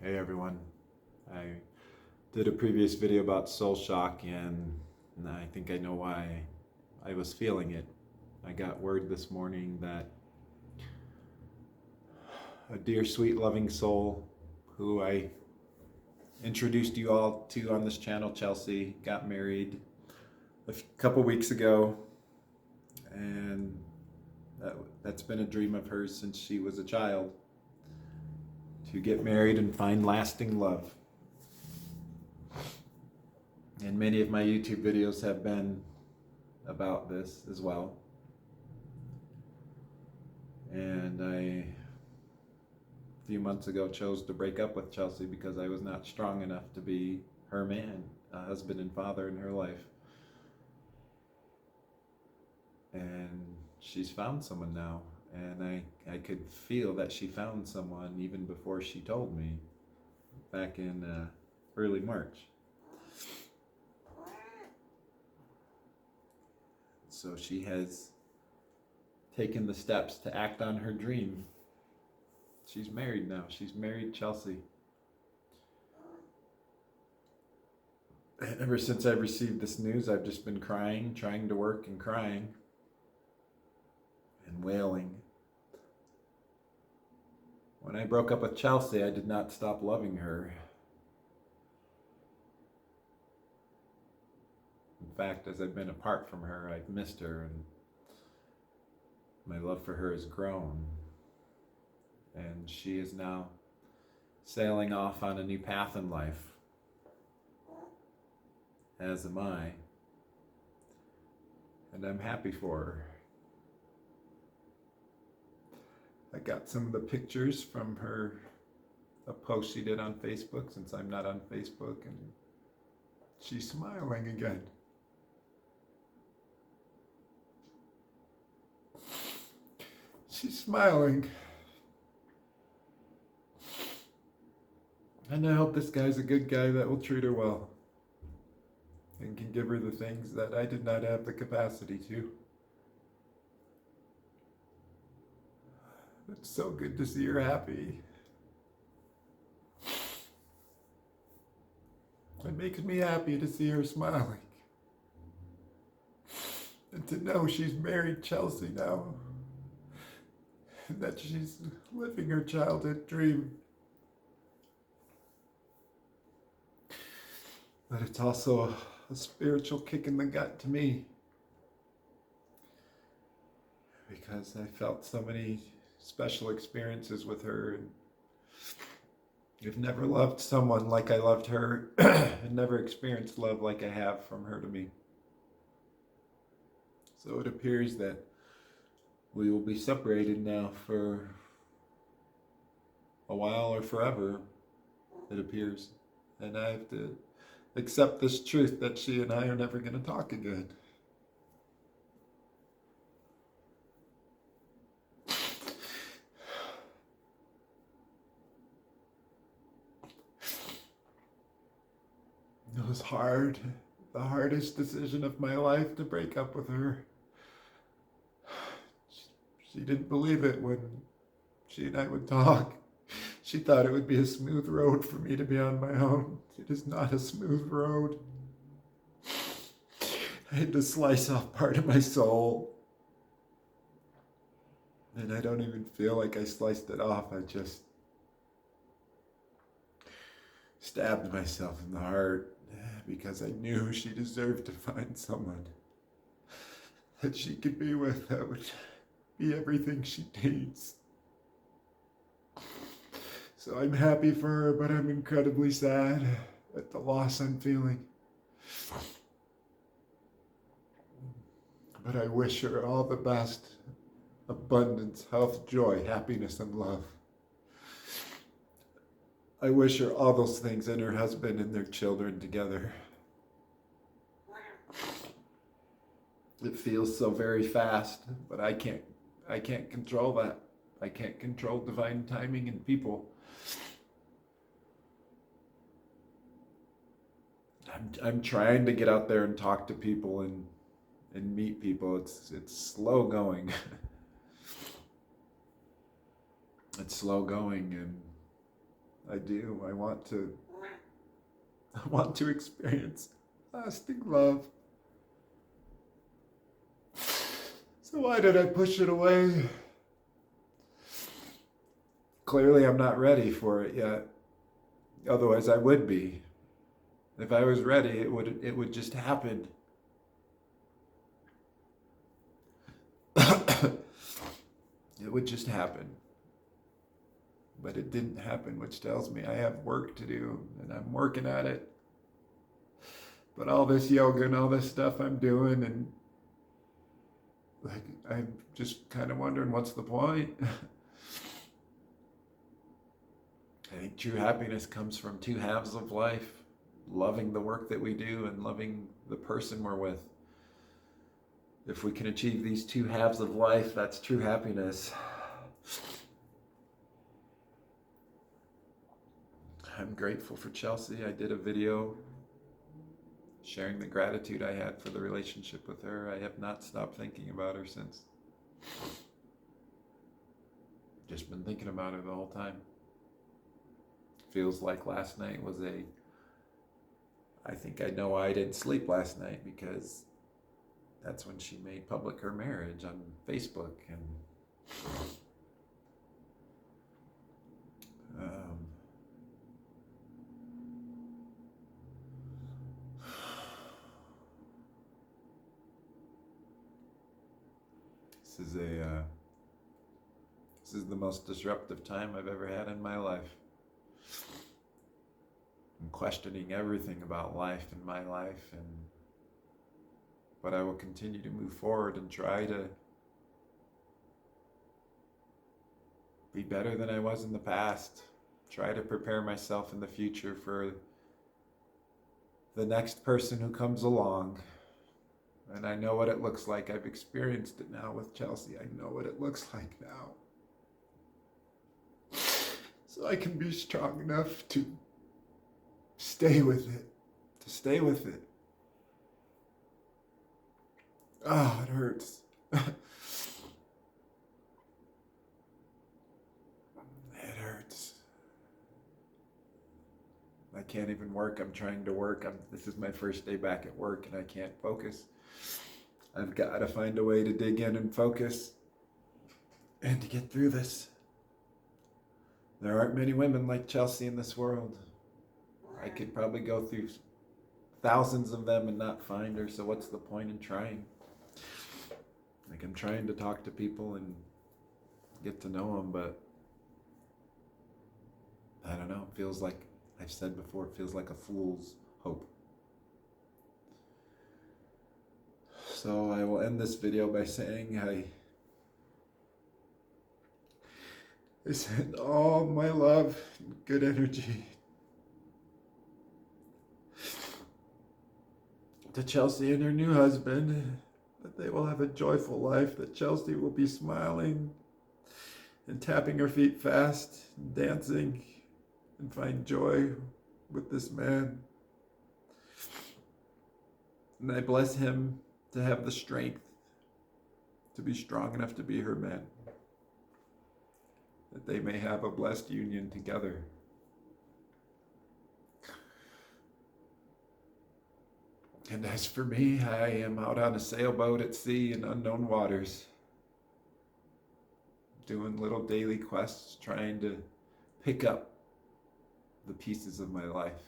Hey everyone. I did a previous video about soul shock and I think I know why I was feeling it. I got word this morning that a dear, sweet, loving soul who I introduced you all to on this channel, Chelsea, got married a couple weeks ago, and that's been a dream of hers since she was a child, to get married and find lasting love. And many of my YouTube videos have been about this as well. And a few months ago, chose to break up with Chelsea because I was not strong enough to be her man, a husband and father in her life. And she's found someone now, and I could feel that she found someone even before she told me back in early March. So she has taken the steps to act on her dream. She's married now. She's married Chelsea. And ever since I've received this news, I've just been crying, trying to work and crying and wailing. When I broke up with Chelsea, I did not stop loving her. In fact, as I've been apart from her, I've missed her, and my love for her has grown. And she is now sailing off on a new path in life, as am I. And I'm happy for her. I got some of the pictures from a post she did on Facebook, since I'm not on Facebook, and she's smiling again. She's smiling. And I hope this guy's a good guy that will treat her well and can give her the things that I did not have the capacity to. It's so good to see her happy. It makes me happy to see her smiling. And to know she's married Chelsea now. And that she's living her childhood dream. But it's also a spiritual kick in the gut to me. Because I felt so many special experiences with her, and I've never loved someone like I loved her, and never experienced love like I have from her to me. So it appears that we will be separated now for a while or forever, it appears. And I have to accept this truth that she and I are never going to talk again. It was hard, the hardest decision of my life to break up with her. She didn't believe it when she and I would talk. She thought it would be a smooth road for me to be on my own. It is not a smooth road. I had to slice off part of my soul. And I don't even feel like I sliced it off. I just stabbed myself in the heart because I knew she deserved to find someone that she could be with that would be everything she needs. So I'm happy for her, but I'm incredibly sad at the loss I'm feeling. But I wish her all the best, abundance, health, joy, happiness, and love. I wish her all those things, and her husband and their children together. It feels so very fast, but I can't control that. I can't control divine timing and people. I'm trying to get out there and talk to people and meet people. It's slow going. It's slow going, and I do. I want to experience lasting love. So why did I push it away? Clearly I'm not ready for it yet. Otherwise I would be. If I was ready, it would just happen. It would just happen. But it didn't happen, which tells me I have work to do, and I'm working at it. But all this yoga and all this stuff I'm doing, and like I'm just kind of wondering what's the point. I think true happiness comes from two halves of life, loving the work that we do and loving the person we're with. If we can achieve these two halves of life, that's true happiness. I'm grateful for Chelsea. I did a video sharing the gratitude I had for the relationship with her. I have not stopped thinking about her since. Just been thinking about her the whole time. Feels like last night was I think I know why I didn't sleep last night, because that's when she made public her marriage on Facebook, and this is the most disruptive time I've ever had in my life. I'm questioning everything about life and my life, but I will continue to move forward and try to be better than I was in the past. Try to prepare myself in the future for the next person who comes along. And I know what it looks like. I've experienced it now with Chelsea. I know what it looks like now. So I can be strong enough to stay with it. To stay with it. Oh, it hurts. It hurts. I can't even work. I'm trying to work. This is my first day back at work and I can't focus. I've got to find a way to dig in and focus and to get through this. There aren't many women like Chelsea in this world. I could probably go through thousands of them and not find her, so what's the point in trying? Like, I'm trying to talk to people and get to know them, but I don't know, it feels like, I've said before, it feels like a fool's hope. So I will end this video by saying I send all my love and good energy to Chelsea and her new husband, that they will have a joyful life, that Chelsea will be smiling and tapping her feet fast, and dancing, and find joy with this man. And I bless him to have the strength to be strong enough to be her man, that they may have a blessed union together. And as for me, I am out on a sailboat at sea in unknown waters, doing little daily quests, trying to pick up the pieces of my life.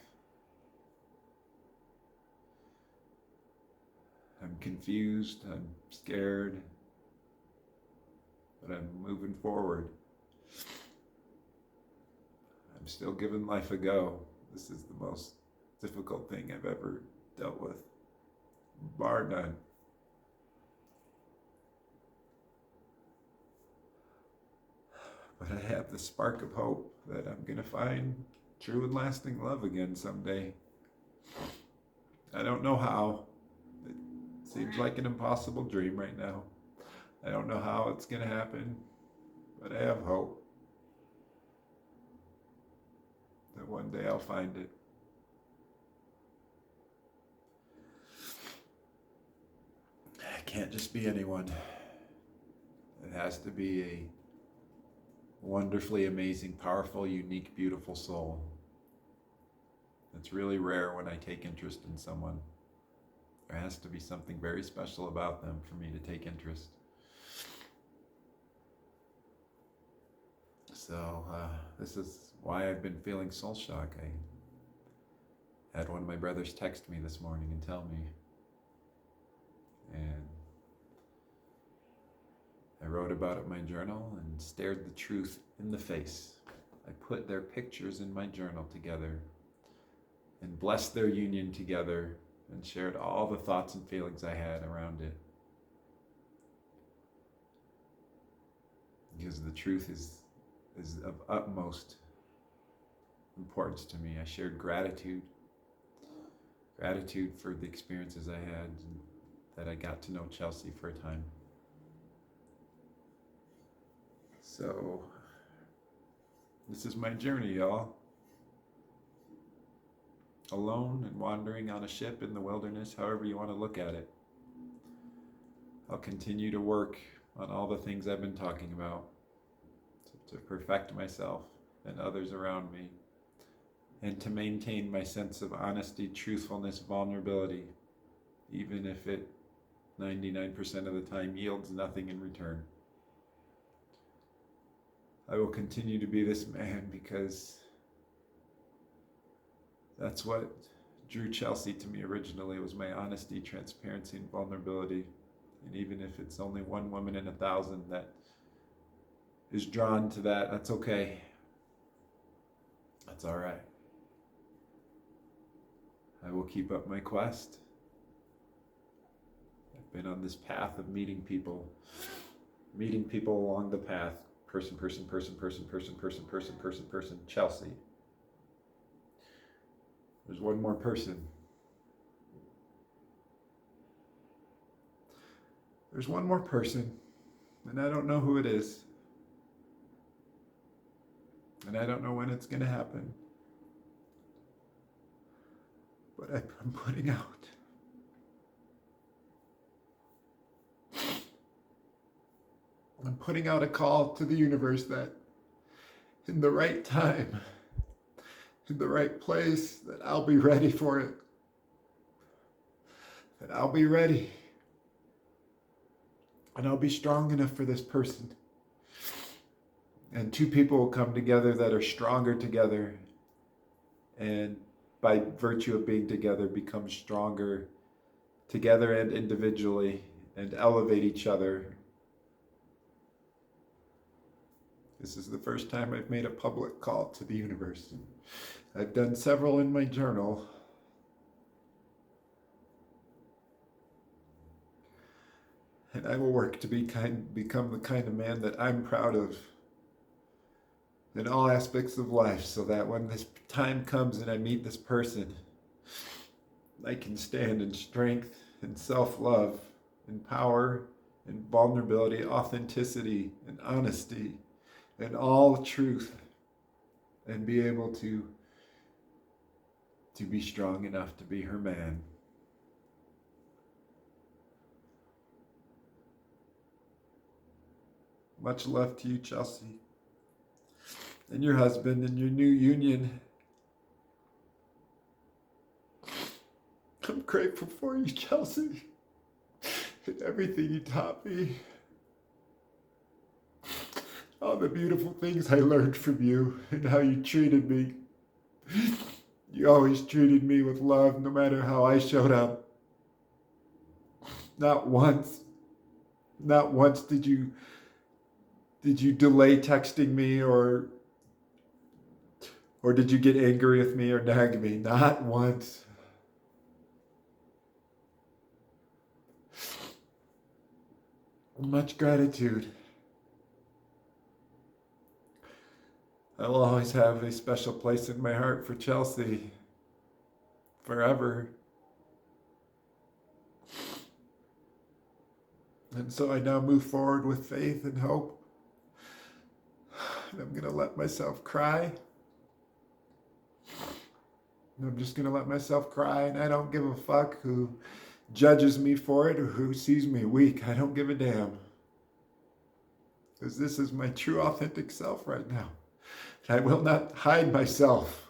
I'm confused, I'm scared, but I'm moving forward. I'm still giving life a go. This is the most difficult thing I've ever dealt with, bar none. But I have the spark of hope that I'm going to find true and lasting love again someday. I don't know how. It seems like an impossible dream right now. I don't know how it's going to happen, but I have hope that one day I'll find it. It can't just be anyone. It has to be a wonderfully amazing, powerful, unique, beautiful soul. It's really rare when I take interest in someone. There has to be something very special about them for me to take interest. So this is why I've been feeling soul shock. I had one of my brothers text me this morning and tell me. And I wrote about it in my journal and stared the truth in the face. I put their pictures in my journal together and blessed their union together and shared all the thoughts and feelings I had around it. Because the truth is of utmost importance to me. I shared gratitude for the experiences I had, that I got to know Chelsea for a time. So, this is my journey, y'all. Alone and wandering on a ship in the wilderness, however you want to look at it. I'll continue to work on all the things I've been talking about to perfect myself and others around me, and to maintain my sense of honesty, truthfulness, vulnerability, even if it 99% of the time yields nothing in return. I will continue to be this man because that's what drew Chelsea to me originally, was my honesty, transparency, and vulnerability. And even if it's only one woman in 1,000 that is drawn to that, that's okay. That's all right. I will keep up my quest. I've been on this path of meeting people along the path. Person, Chelsea. There's one more person. There's one more person, and I don't know who it is. And I don't know when it's going to happen. But I'm putting out a call to the universe that in the right time, in the right place, that I'll be ready for it. That I'll be ready. And I'll be strong enough for this person. And two people will come together that are stronger together, and by virtue of being together become stronger together and individually, and elevate each other. This is the first time I've made a public call to the universe. I've done several in my journal. And I will work to become the kind of man that I'm proud of in all aspects of life, so that when this time comes and I meet this person, I can stand in strength and self-love and power and vulnerability, authenticity and honesty and all truth, and be able to be strong enough to be her man. Much love to you, Chelsea, and your husband and your new union. I'm grateful for you, Chelsea, and everything you taught me. All the beautiful things I learned from you, and how you treated me. You always treated me with love, no matter how I showed up. Not once did you delay texting me, or did you get angry with me or nag me? Not once. Much gratitude. I will always have a special place in my heart for Chelsea. Forever. And so I now move forward with faith and hope. And I'm going to let myself cry. And I'm just going to let myself cry, and I don't give a fuck who judges me for it or who sees me weak. I don't give a damn. because this is my true, authentic self right now. And I will not hide myself.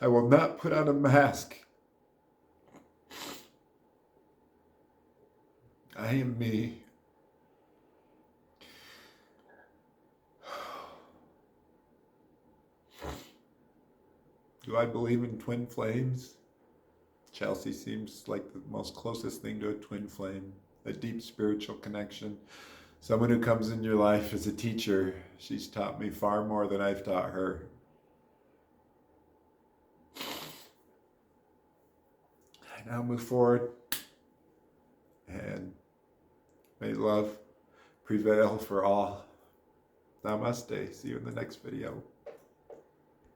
I will not put on a mask. I am me. Do I believe in twin flames? Chelsea seems like the most closest thing to a twin flame, a deep spiritual connection. Someone who comes in your life as a teacher. She's taught me far more than I've taught her. I now move forward, and may love prevail for all. Namaste. See you in the next video.